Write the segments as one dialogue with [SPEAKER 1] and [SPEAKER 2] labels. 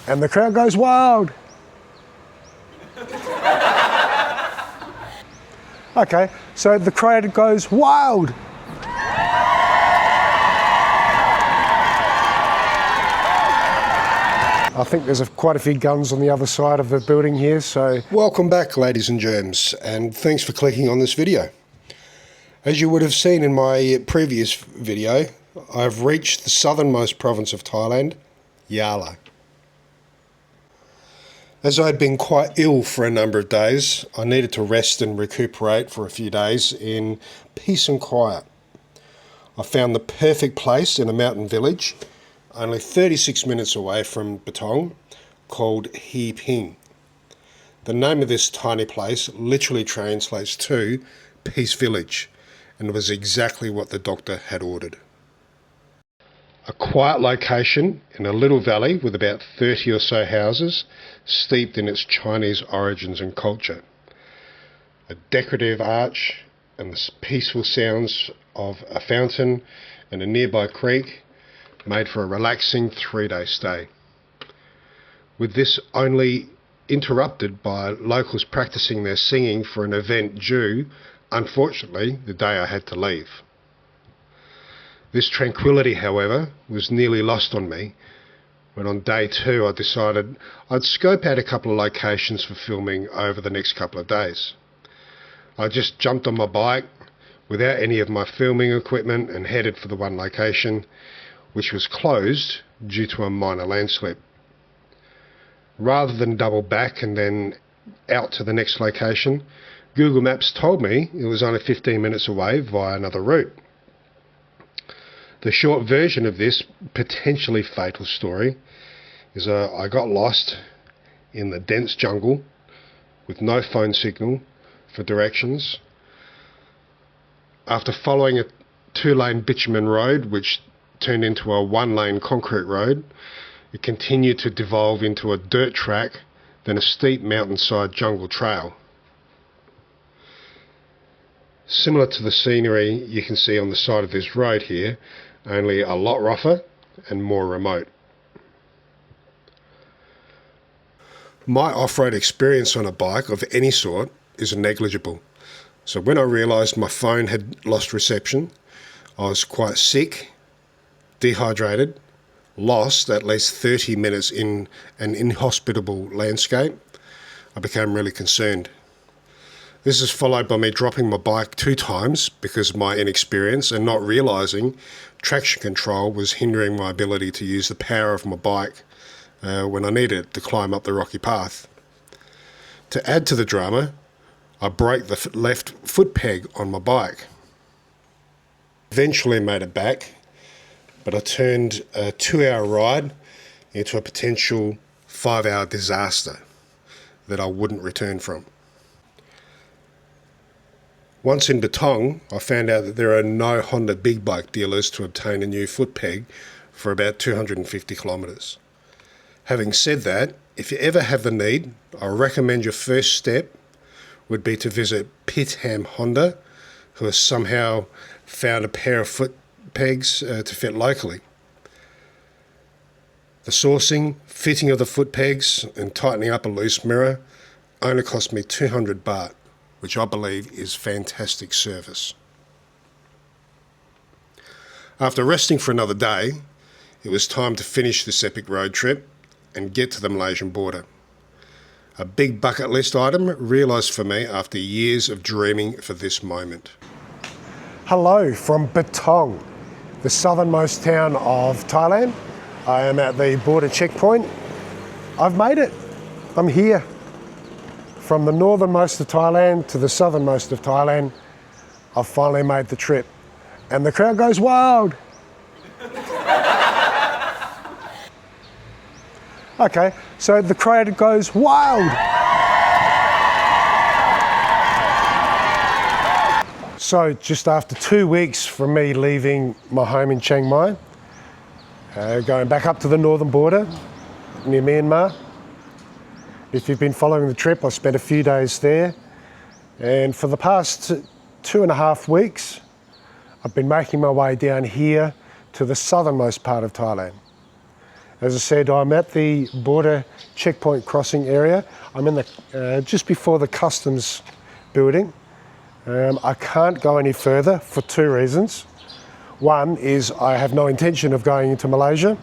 [SPEAKER 1] and the crowd goes wild. Okay, so the crowd goes wild. I think there's quite a few guns on the other side of the building here, so...
[SPEAKER 2] Welcome back, ladies and germs, and thanks for clicking on this video. As you would have seen in my previous video, I've reached the southernmost province of Thailand, Yala. As I'd been quite ill for a number of days, I needed to rest and recuperate for a few days in peace and quiet. I found the perfect place in a mountain village, only 36 minutes away from Betong, called He Ping. The name of this tiny place literally translates to Peace Village, and was exactly what the doctor had ordered. A quiet location in a little valley with about 30 or so houses, steeped in its Chinese origins and culture. A decorative arch and the peaceful sounds of a fountain and a nearby creek made for a relaxing 3-day stay. With this only interrupted by locals practicing their singing for an event due, unfortunately, the day I had to leave. This tranquility, however, was nearly lost on me when on day 2 I decided I'd scope out a couple of locations for filming over the next couple of days. I just jumped on my bike without any of my filming equipment and headed for the one location, which was closed due to a minor landslip. Rather than double back and then out to the next location, Google Maps told me it was only 15 minutes away via another route. The short version of this potentially fatal story is I got lost in the dense jungle with no phone signal for directions. After following a 2-lane bitumen road, which turned into a 1-lane concrete road, it continued to devolve into a dirt track, then a steep mountainside jungle trail. Similar to the scenery you can see on the side of this road here, only a lot rougher and more remote. My off-road experience on a bike of any sort is negligible. So when I realised my phone had lost reception, I was quite sick, dehydrated, lost at least 30 minutes in an inhospitable landscape. I became really concerned. This is followed by me dropping my bike 2 times because of my inexperience and not realising traction control was hindering my ability to use the power of my bike when I needed it to climb up the rocky path. To add to the drama, I broke the left foot peg on my bike. Eventually made it back, but I turned a 2-hour ride into a potential 5-hour disaster that I wouldn't return from. Once in Betong, I found out that there are no Honda big bike dealers to obtain a new foot peg for about 250 kilometres. Having said that, if you ever have the need, I recommend your first step would be to visit Pitham Honda, who has somehow found a pair of foot pegs to fit locally. The sourcing, fitting of the foot pegs and tightening up a loose mirror only cost me 200 baht, which I believe is fantastic service. After resting for another day, it was time to finish this epic road trip and get to the Malaysian border. A big bucket list item realised for me after years of dreaming for this moment.
[SPEAKER 1] Hello from Betong, the southernmost town of Thailand. I am at the border checkpoint. I've made it. I'm here. From the northernmost of Thailand to the southernmost of Thailand, I've finally made the trip. And the crowd goes wild. Okay, so the crowd goes wild. So just after 2 weeks from me leaving my home in Chiang Mai, going back up to the northern border near Myanmar. If you've been following the trip, I spent a few days there, and for the past 2.5 weeks, I've been making my way down here to the southernmost part of Thailand. As I said, I'm at the border checkpoint crossing area. I'm in the just before the customs building. I can't go any further for two reasons. One is I have no intention of going into Malaysia,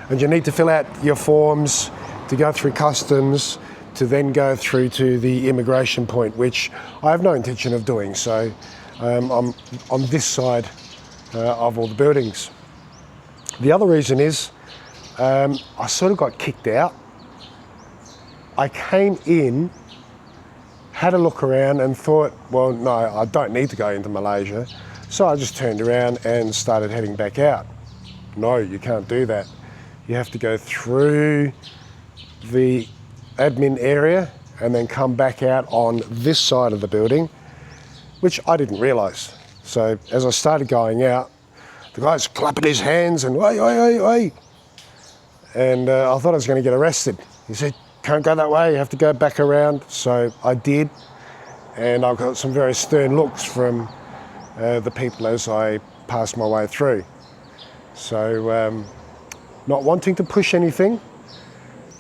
[SPEAKER 1] and you need to fill out your forms to go through customs to then go through to the immigration point, which I have no intention of doing. So I'm on this side of all the buildings. The other reason is I sort of got kicked out. I came in, had a look around and thought, well, no, I don't need to go into Malaysia. So I just turned around and started heading back out. No, you can't do that. You have to go through the admin area and then come back out on this side of the building, which I didn't realise. So as I started going out, the guy's clapping his hands and way, way, way, way. And I thought I was going to get arrested. He said, can't go that way, you have to go back around. So I did, and I got some very stern looks from the people as I passed my way through. So not wanting to push anything.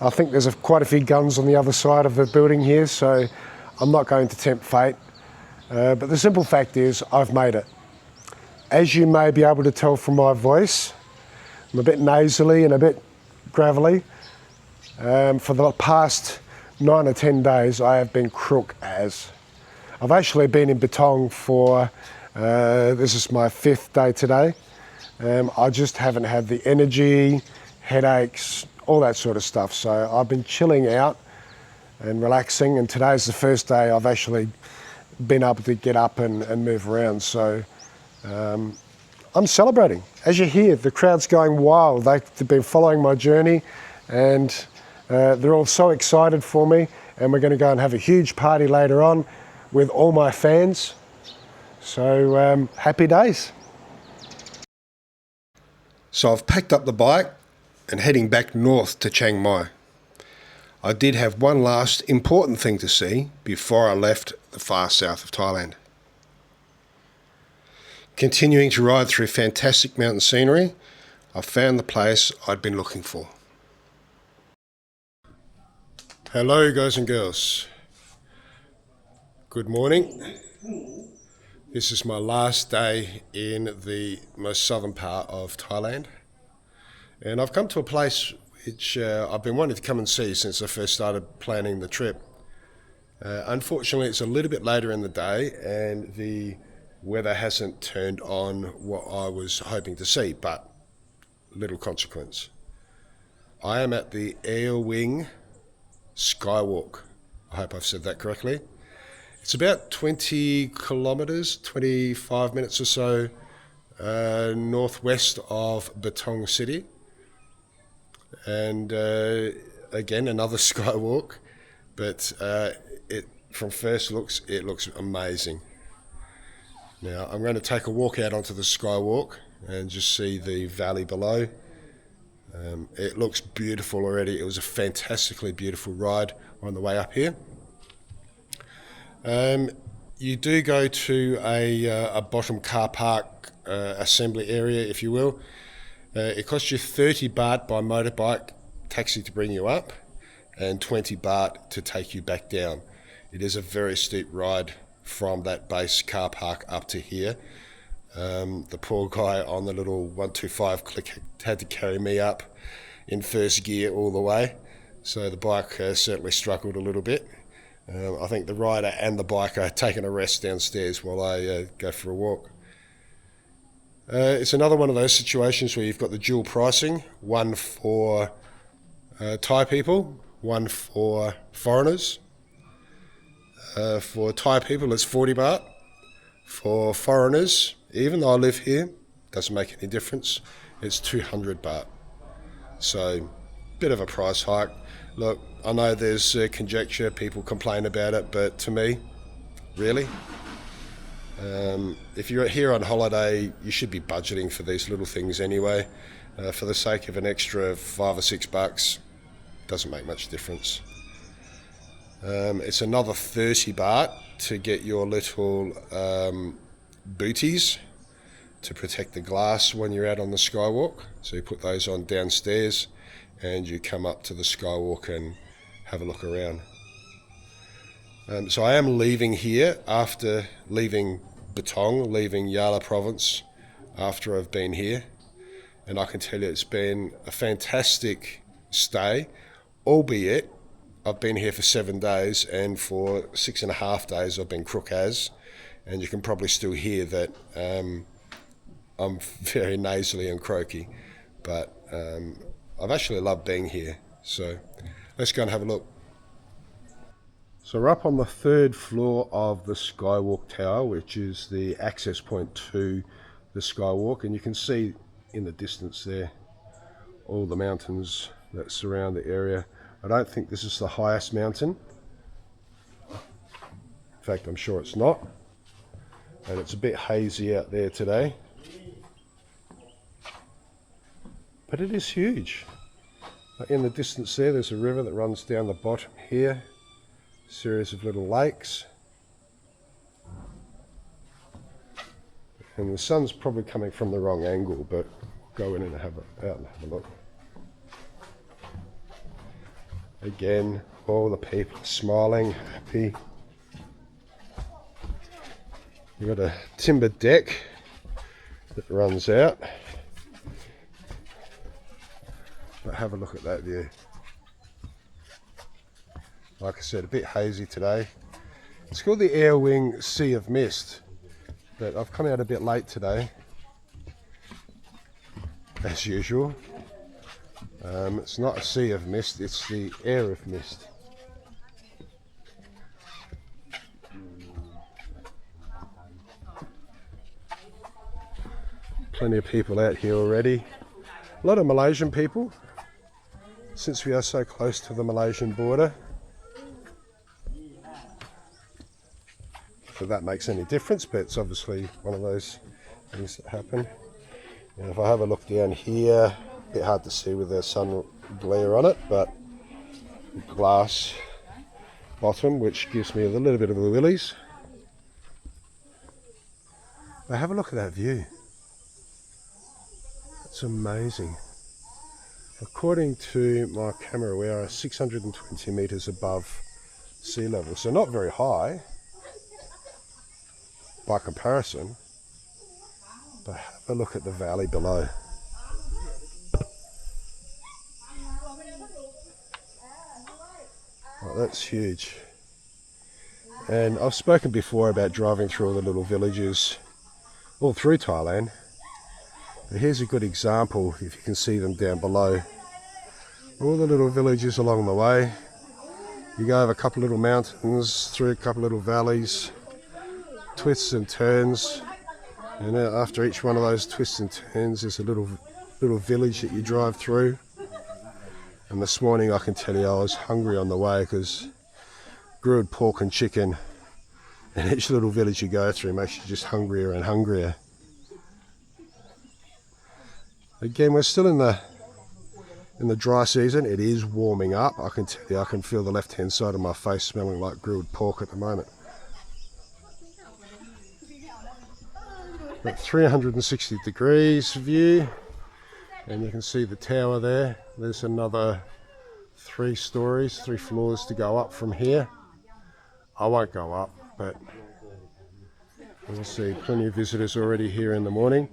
[SPEAKER 1] I think there's quite a few guns on the other side of the building here, so I'm not going to tempt fate. But the simple fact is I've made it. As you may be able to tell from my voice, I'm a bit nasally and a bit gravelly. For the past 9 or 10 days, I have been crook as. I've actually been in Betong for, this is my 5th day today. I just haven't had the energy, headaches, all that sort of stuff. So I've been chilling out and relaxing, and today's the first day I've actually been able to get up and move around. So I'm celebrating. As you hear, the crowd's going wild. They've been following my journey, and they're all so excited for me, and we're going to go and have a huge party later on with all my fans. So happy days.
[SPEAKER 2] So I've packed up the bike and heading back north to Chiang Mai. I did have one last important thing to see before I left the far south of Thailand. Continuing to ride through fantastic mountain scenery, I found the place I'd been looking for. Hello guys and girls. Good morning. This is my last day in the most southern part of Thailand. And I've come to a place which I've been wanting to come and see since I first started planning the trip. Unfortunately, it's a little bit later in the day and the weather hasn't turned on what I was hoping to see, but little consequence. I am at the Air Wing Skywalk. I hope I've said that correctly. It's about 20 kilometres, 25 minutes or so northwest of Betong city. And again, another skywalk, but from first looks, it looks amazing. Now, I'm going to take a walk out onto the skywalk and just see the valley below. It looks beautiful already. It was a fantastically beautiful ride on the way up here. You do go to a bottom car park assembly area, if you will. It costs you 30 baht by motorbike taxi to bring you up and 20 baht to take you back down. It is a very steep ride from that base car park up to here. The poor guy on the little 125 click had to carry me up in first gear all the way, so the bike certainly struggled a little bit. I think the rider and the bike are taking a rest downstairs while I go for a walk. It's another one of those situations where you've got the dual pricing, one for Thai people, one for foreigners. For Thai people it's 40 baht. For foreigners, even though I live here, doesn't make any difference, it's 200 baht. So, bit of a price hike. Look, I know there's conjecture, people complain about it, but to me, really? If you're here on holiday, you should be budgeting for these little things anyway. For the sake of an extra $5 or $6, doesn't make much difference. It's another 30 baht to get your little booties. to protect the glass when you're out on the skywalk. So you put those on downstairs and you come up to the skywalk and have a look around. So I am leaving here after leaving Betong, leaving Yala province after I've been here. And I can tell you it's been a fantastic stay, albeit I've been here for 7 days, and for 6.5 days I've been crook as, and you can probably still hear that I'm very nasally and croaky, but I've actually loved being here. So let's go and have a look. So we're up on the 3rd floor of the Skywalk Tower, which is the access point to the Skywalk, and you can see in the distance there all the mountains that surround the area. I don't think this is the highest mountain. In fact, I'm sure it's not. And it's a bit hazy out there today. But it is huge. In the distance there's a river that runs down the bottom here. A series of little lakes. And the sun's probably coming from the wrong angle, but go in and have a look. Again, all the people are smiling, happy. You've got a timber deck that runs out. But have a look at that view. Like I said, a bit hazy today. It's called the Air Wing Sea of Mist, but I've come out a bit late today, as usual. It's not a sea of mist, it's the air of mist. Plenty of people out here already. A lot of Malaysian people, since we are so close to the Malaysian border. If that makes any difference, but it's obviously one of those things that happen. And if I have a look down here, a bit hard to see with the sun glare on it, but glass bottom, which gives me a little bit of the willies. But have a look at that view. It's amazing. According to my camera, we are 620 meters above sea level, so not very high by comparison, but have a look at the valley below. Oh, that's huge. And I've spoken before about driving through all the little villages all through Thailand. But here's a good example, if you can see them down below. All the little villages along the way. You go over a couple little mountains, through a couple little valleys, twists and turns, and after each one of those twists and turns there's a little village that you drive through. And this morning I can tell you I was hungry on the way, because grilled pork and chicken in each little village you go through makes you just hungrier and hungrier. Again, we're still in the dry season. It is warming up. I can tell you, I can feel the left hand side of my face smelling like grilled pork at the moment. Got 360 degrees view, and you can see the tower there. There's another 3 floors to go up from here. I won't go up, but we'll see. Plenty of visitors already here in the morning.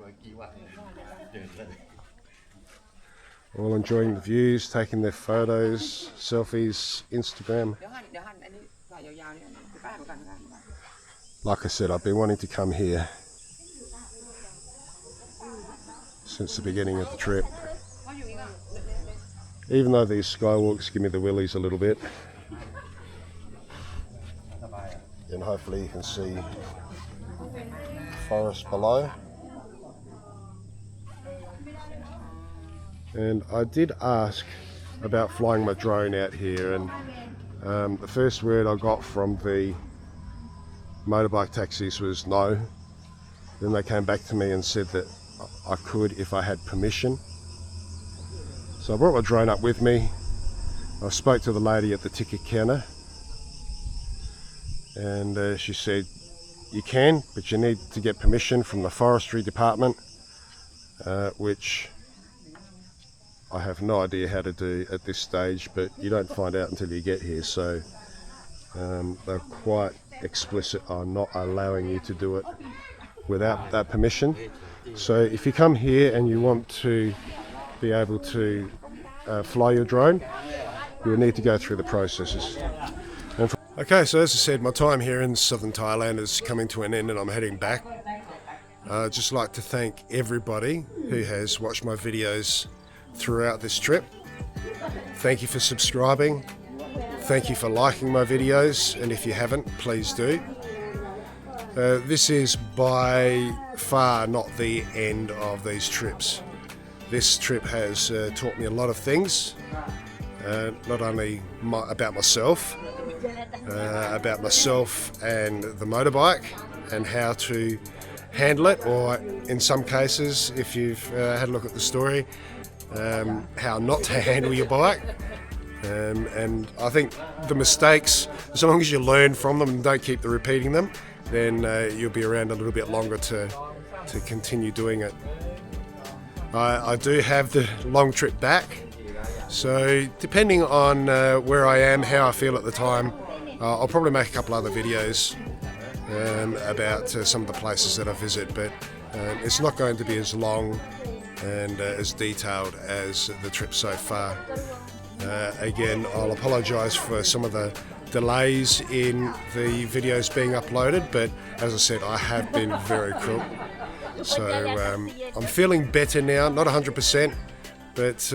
[SPEAKER 2] All enjoying the views, taking their photos, selfies, Instagram. Like I said, I've been wanting to come here since the beginning of the trip. Even though these skywalks give me the willies a little bit. And hopefully you can see the forest below. And I did ask about flying my drone out here, and the first word I got from the motorbike taxis was no. Then they came back to me and said that I could if I had permission. So I brought my drone up with me. I spoke to the lady at the ticket counter, and she said
[SPEAKER 1] you can, but you need to get permission from the forestry department, which I have no idea how to do at this stage, but you don't find out until you get here. So they're quite explicit on not allowing you to do it without that permission. So if you come here and you want to be able to fly your drone, you'll need to go through the processes. Okay, so as I said, my time here in southern Thailand is coming to an end and I'm heading back. I'd just like to thank everybody who has watched my videos throughout this trip. Thank you for subscribing. Thank you for liking my videos, and if you haven't, please do. This is by far not the end of these trips. This trip has taught me a lot of things, not only about myself and the motorbike and how to handle it, or in some cases, if you've had a look at the story, how not to handle your bike. And I think the mistakes, as long as you learn from them and don't keep repeating them, then you'll be around a little bit longer to continue doing it. I do have the long trip back, so depending on where I am, how I feel at the time, I'll probably make a couple other videos about some of the places that I visit, but it's not going to be as long and as detailed as the trip so far. Again, I'll apologise for some of the delays in the videos being uploaded, but as I said, I have been very crook. So I'm feeling better now, not 100%, but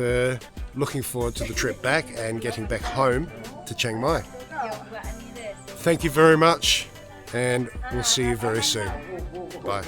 [SPEAKER 1] looking forward to the trip back and getting back home to Chiang Mai. Thank you very much, and we'll see you very soon. Bye.